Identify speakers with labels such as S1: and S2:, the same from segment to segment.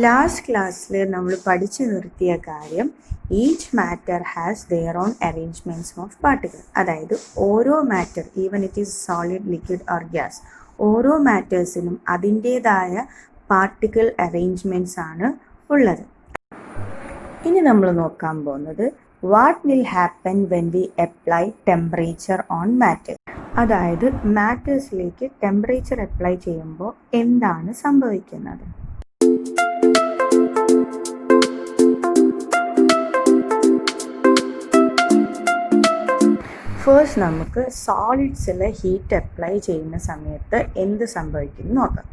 S1: Last ക്ലാസ്സിൽ നമ്മൾ പഠിച്ചു നിർത്തിയ കാര്യം each matter has their own arrangements of particle. അതായത് ഓരോ matter, even it is solid, liquid or gas, ഓരോ മാറ്റേഴ്സിനും അതിൻ്റേതായ പാർട്ടിക്കിൾ അറേഞ്ച്മെൻറ്റ്സ് ആണ് ഉള്ളത്. ഇനി നമ്മൾ നോക്കാൻ പോകുന്നത് what will happen when we apply temperature on matter. അതായത് മാറ്റേഴ്സിലേക്ക് ടെമ്പറേച്ചർ അപ്ലൈ ചെയ്യുമ്പോൾ എന്താണ് സംഭവിക്കുന്നത്. ഫസ്റ്റ് നമുക്ക് സോളിഡ്സിൽ ഹീറ്റ് അപ്ലൈ ചെയ്യുന്ന സമയത്ത് എന്ത് സംഭവിക്കും നോക്കാം.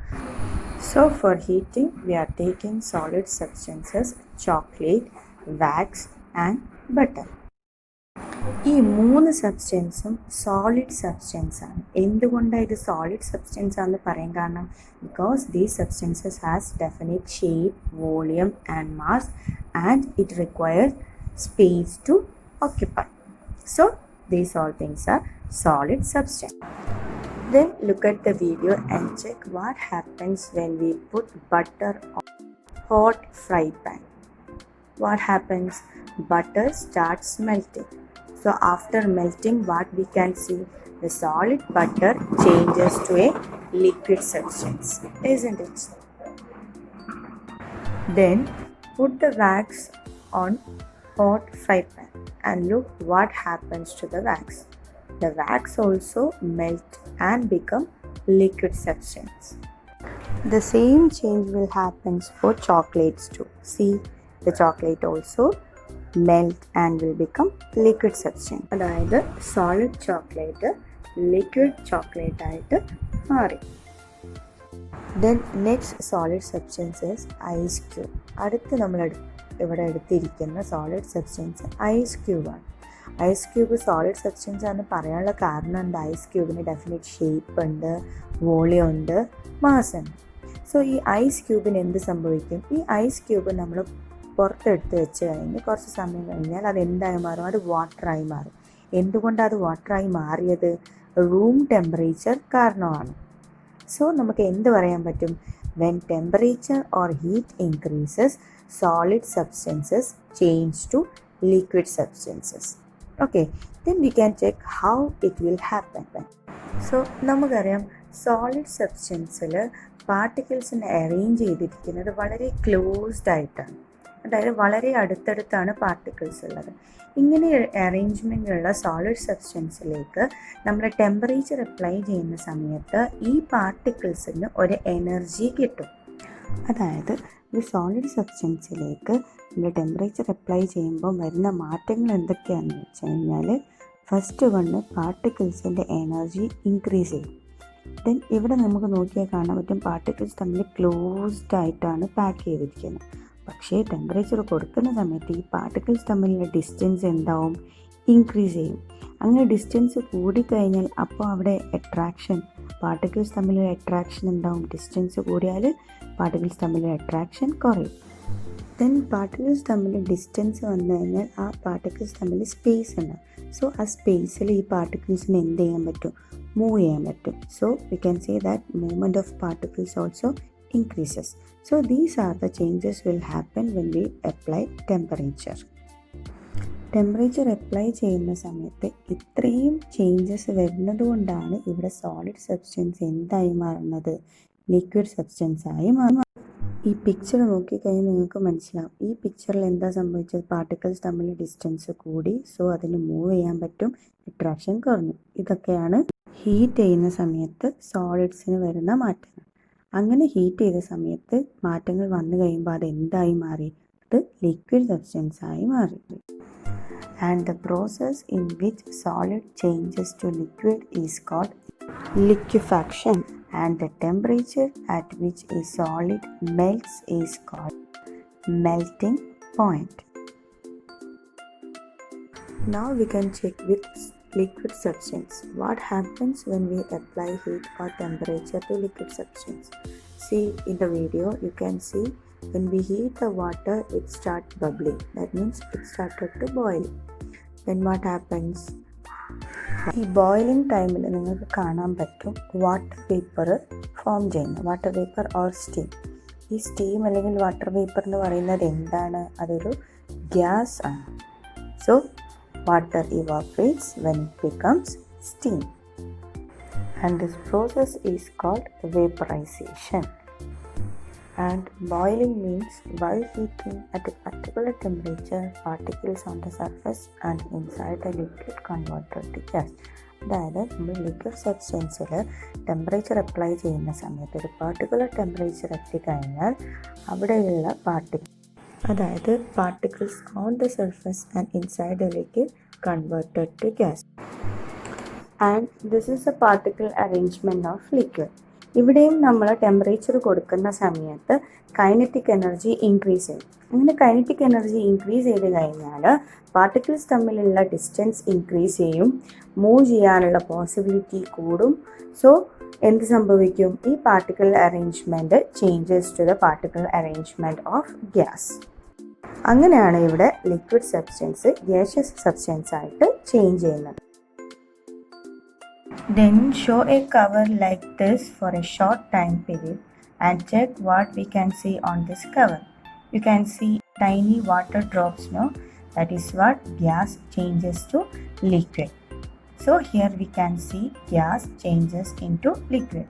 S1: So for heating we are taking solid substances chocolate, wax and butter. ഈ മൂന്ന് സബ്സ്റ്റൻസും സോളിഡ് സബ്സ്റ്റൻസ് ആണ്. എന്തുകൊണ്ടാണ് ഇത് സോളിഡ് സബ്സ്റ്റൻസ് ആണെന്ന് പറയാൻ കാരണം because these substances has definite shape, volume and mass and it requires space to occupy. So these all things are solid substance. Then look at the video and check what happens when we put butter on hot fry pan. What happens? Butter starts melting. So after melting, what we can see? The solid butter changes to a liquid substance, isn't it? Then put the wax on hot fry pan and look what happens to the wax. The wax also melt and become liquid substance. The same change will happen for chocolates too. See, the chocolate also melt and will become liquid substance. അതായത് solid chocolate liquid chocolate ആയിട്ട് മാറി. Then next solid substance is ice cube. അടുത്ത് നമ്മൾ ഇവിടെ എടുത്തിരിക്കുന്ന solid substance ice ക്യൂബാണ്. Ice cube solid substance ആണെന്ന് പറയാനുള്ള കാരണം എന്താ? ഐസ് ക്യൂബിന് ഡെഫിനറ്റ് ഷേപ്പ് ഉണ്ട്, വോളിയം ഉണ്ട്, മാസ് ഉണ്ട്. സോ ഈ ഐസ് ക്യൂബിന് എന്ത് സംഭവിക്കും? ഈ ഐസ് ക്യൂബ് നമ്മൾ പുറത്തെടുത്ത് വെച്ച് കഴിഞ്ഞ് കുറച്ച് സമയം കഴിഞ്ഞാൽ അത് എന്തായി മാറും? അത് വാട്ടറായി മാറും. എന്തുകൊണ്ടാണ് അത് വാട്ടറായി മാറിയത്? റൂം ടെമ്പറേച്ചർ കാരണമാണ്. സോ നമുക്ക് എന്ത് പറയാൻ പറ്റും? When temperature or heat increases, solid substances change to liquid substances. Okay, then we can check how it will happen. So നമുക്കറിയാം സോളിഡ് സബ്സ്റ്റൻസിൽ പാർട്ടിക്കിൾസിനെ അറേഞ്ച് ചെയ്തിരിക്കുന്നത് വളരെ ക്ലോസ്ഡ് ആയിട്ടാണ്. അതായത് വളരെ അടുത്തടുത്താണ് പാർട്ടിക്കിൾസ് ഉള്ളത്. ഇങ്ങനെ അറേഞ്ച്മെൻ്റ് ഉള്ള സോളിഡ് സബ്സ്റ്റൻസിലേക്ക് നമ്മൾ ടെമ്പറേച്ചർ അപ്ലൈ ചെയ്യുന്ന സമയത്ത് ഈ പാർട്ടിക്കിൾസിന് ഒരു എനർജി കിട്ടും. അതായത് ഒരു സോളിഡ് സബ്സ്റ്റൻസിലേക്ക് നമ്മൾ ടെമ്പറേച്ചർ അപ്ലൈ ചെയ്യുമ്പോൾ വരുന്ന മാറ്റങ്ങൾ എന്തൊക്കെയാണെന്ന് വെച്ച് കഴിഞ്ഞാൽ ഫസ്റ്റ് വണ് പാർട്ടിക്കിൾസിൻ്റെ എനർജി ഇൻക്രീസ് ചെയ്യും. ദെൻ ഇവിടെ നമുക്ക് നോക്കിയാൽ കാണാൻ പറ്റും പാർട്ടിക്കിൾസ് തമ്മിൽ ക്ലോസ്ഡ് ആയിട്ടാണ് പാക്ക് ചെയ്തിരിക്കുന്നത്. പക്ഷേ ടെമ്പറേച്ചർ കൊടുക്കുന്ന സമയത്ത് ഈ പാർട്ടിക്കിൾസ് തമ്മിലുള്ള ഡിസ്റ്റൻസ് എന്താവും? ഇൻക്രീസ് ചെയ്യും. അങ്ങനെ ഡിസ്റ്റൻസ് കൂടിക്കഴിഞ്ഞാൽ അപ്പോൾ അവിടെ അട്രാക്ഷൻ, പാർട്ടിക്കിൾസ് തമ്മിലൊരു അട്രാക്ഷൻ ഉണ്ടാവും. ഡിസ്റ്റൻസ് കൂടിയാൽ പാർട്ടിക്കിൾസ് തമ്മിലൊരു അട്രാക്ഷൻ കുറയും. ദെൻ പാർട്ടിക്കിൾസ് തമ്മിൽ ഡിസ്റ്റൻസ് വന്നു കഴിഞ്ഞാൽ ആ പാർട്ടിക്കിൾസ് തമ്മിൽ സ്പേസ് ഉണ്ടാവും. സോ ആ സ്പേസിൽ ഈ പാർട്ടിക്കിൾസിന് എന്ത് ചെയ്യാൻ പറ്റും? മൂവ് ചെയ്യാൻ പറ്റും. So we can say that movement of particles also increases. So these are the changes will happen when we apply temperature. Temperature apply ചെയ്യുന്ന സമയത്ത് ഇത്രയും ചേഞ്ചസ് വരുന്നത് കൊണ്ടാണ് ഇവിടെ സോളിഡ് സബ്സ്റ്റൻസ് എന്തായി മാറുന്നത്? ലിക്വിഡ് സബ്സ്റ്റൻസ് ആയി മാറും. ഈ പിക്ചർ നോക്കിക്കഴിഞ്ഞാൽ നിങ്ങൾക്ക് മനസ്സിലാവും ഈ പിക്ചറിൽ എന്താ സംഭവിച്ചത്? പാർട്ടിക്കിൾസ് തമ്മിൽ ഡിസ്റ്റൻസ് കൂടി, സോ അതിന് മൂവ് ചെയ്യാൻ പറ്റും, അട്രാക്ഷൻ കുറഞ്ഞു. ഇതൊക്കെയാണ് ഹീറ്റ് ചെയ്യുന്ന സമയത്ത് സോളിഡ്സിന് വരുന്ന മാറ്റങ്ങൾ. അങ്ങനെ ഹീറ്റ് ചെയ്ത സമയത്ത് മാറ്റങ്ങൾ വന്നു കഴിയുമ്പോൾ അത് എന്തായി മാറി? അത് ലിക്വിഡ് സബ്സ്റ്റൻസ് ആയി മാറി. And the process in which solid changes to liquid is called liquefaction, and the temperature at which a solid melts is called melting point. Now we can check with liquid substance. What happens when we apply heat or temperature to liquid substance? See in the video you can see when we heat the water it starts bubbling. That means it started to boil. Then what happens? ഈ boiling ടൈമിൽ നിങ്ങൾക്ക് കാണാൻ പറ്റും water vapour form ചെയ്യുന്നു. Water vapour or steam. ഈ steam അല്ലെങ്കിൽ water vapour എന്ന് പറയുന്നത് എന്താണ്? അതൊരു ഗ്യാസ് ആണ്. So water evaporates when it becomes steam. And this process is called vaporization. And boiling means while heating at a particular temperature, particles on the surface and inside the liquid converted to gas. അതായത് നമ്മൾ liquid സബ്സ്റ്റൻസിൽ temperature apply ചെയ്യുന്ന സമയത്ത് ഒരു particular temperature എത്തിക്കഴിഞ്ഞാൽ അവിടെയുള്ള particles on the surface and inside the liquid converted to gas. And this is a particle arrangement of liquid. ഇവിടെയും നമ്മൾ temperature കൊടുക്കുന്ന സമയത്ത് കൈനറ്റിക് എനർജി ഇൻക്രീസ് ചെയ്യും. അങ്ങനെ കൈനറ്റിക് എനർജി ഇൻക്രീസ് ചെയ്ത് കഴിഞ്ഞാൽ പാർട്ടിക്കിൾസ് തമ്മിലുള്ള ഡിസ്റ്റൻസ് ഇൻക്രീസ് ചെയ്യും, മൂവ് ചെയ്യാനുള്ള പോസിബിലിറ്റി കൂടും. സോ എന്ത് സംഭവിക്കും? ഈ particle arrangement changes to the particle arrangement of gas. അങ്ങനെയാണ് ഇവിടെ ലിക്വിഡ് സബ്സ്റ്റൻസ് ഗ്യാഷ്യസ് സബ്സ്റ്റൻസ് ആയിട്ട് ചേഞ്ച് ചെയ്യുന്നത്. Then show a cover like this for a short time period and check what we can see on this cover. You can see tiny water drops, no? That is what gas changes to liquid. So here we can see gas changes into liquid.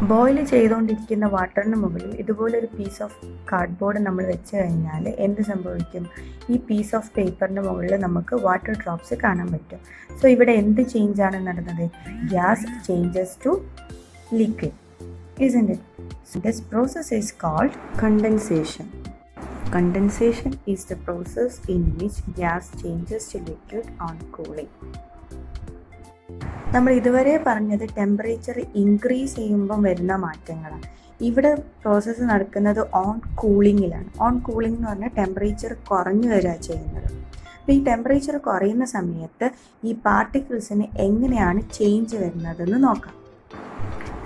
S1: Boil ചെയ്തുകൊണ്ടിരിക്കുന്ന വാട്ടറിന് മുകളിൽ ഇതുപോലൊരു piece of cardboard നമ്മൾ വെച്ച് കഴിഞ്ഞാൽ എന്ത് സംഭവിക്കും? ഈ പീസ് ഓഫ് പേപ്പറിന് മുകളിൽ നമുക്ക് വാട്ടർ ഡ്രോപ്സ് കാണാൻ പറ്റും. സോ ഇവിടെ എന്ത് ചേഞ്ചാണ് നടന്നത്? Gas changes to liquid, isn't it? So this process is called condensation. Condensation is the process in which gas changes to liquid on cooling. നമ്മൾ ഇതുവരെ പറഞ്ഞത് ടെമ്പറേച്ചർ ഇൻക്രീസ് ചെയ്യുമ്പം വരുന്ന മാറ്റങ്ങളാണ്. ഇവിടെ പ്രോസസ്സ് നടക്കുന്നത് ഓൺ കൂളിങ്ങിലാണ്. ഓൺ കൂളിംഗ് എന്ന് പറഞ്ഞാൽ ടെമ്പറേച്ചർ കുറഞ്ഞു വരിക ചെയ്യുന്നത്. അപ്പോൾ ഈ ടെമ്പറേച്ചർ കുറയുന്ന സമയത്ത് ഈ പാർട്ടിക്കിൾസിന് എങ്ങനെയാണ് ചേഞ്ച് വരുന്നതെന്ന് നോക്കാം.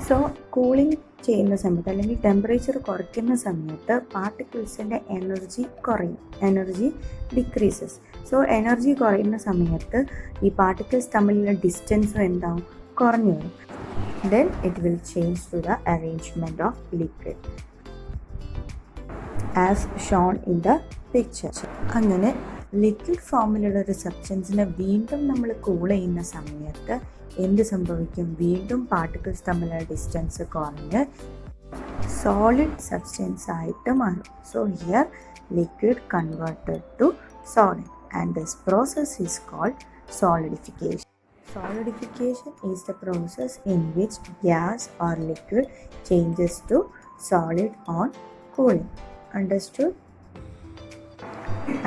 S1: സോ കൂളിംഗ് ചെയ്യുന്ന സമയത്ത് അല്ലെങ്കിൽ ടെമ്പറേച്ചർ കുറയ്ക്കുന്ന സമയത്ത് പാർട്ടിക്കിൾസിൻ്റെ എനർജി കുറയും, എനർജി ഡിക്രീസസ്. സോ എനർജി കുറയുന്ന സമയത്ത് ഈ പാർട്ടിക്കിൾസ് തമ്മിലുള്ള ഡിസ്റ്റൻസും എന്താവും? കുറഞ്ഞു വരും. Then it will change to the arrangement of liquid as shown in the picture. അങ്ങനെ ലിക്വിഡ് ഫോമിലുള്ള ഒരു സബ്സ്റ്റൻസിനെ വീണ്ടും നമ്മൾ കൂൾ ചെയ്യുന്ന സമയത്ത് എന്ത് സംഭവിക്കും? വീണ്ടും പാർട്ടിക്കിൾസ് തമ്മിലുള്ള ഡിസ്റ്റൻസ് കുറഞ്ഞ് സോളിഡ് സബ്സ്റ്റൻസ് ആയിട്ട് മാറും. So here liquid converted to solid and this process is called solidification. Solidification is the process in which gas or liquid changes to solid on cooling. Understood?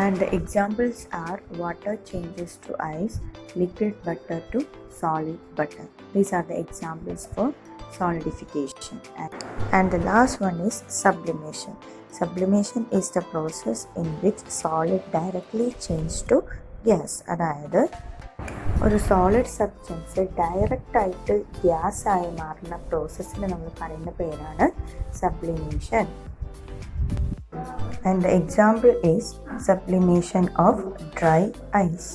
S1: And the examples are water changes to ice, liquid butter to solid butter. These are the examples for solidification. And the last one is sublimation. Sublimation is the process in which solid directly changes to gas. അതായത് ഒരു solid substance direct ആയിട്ട് gas ആയി മാറുന്ന പ്രോസസ്സിന് നമ്മൾ പറയുന്ന പേരാണ് sublimation. And the example is sublimation of dry ice.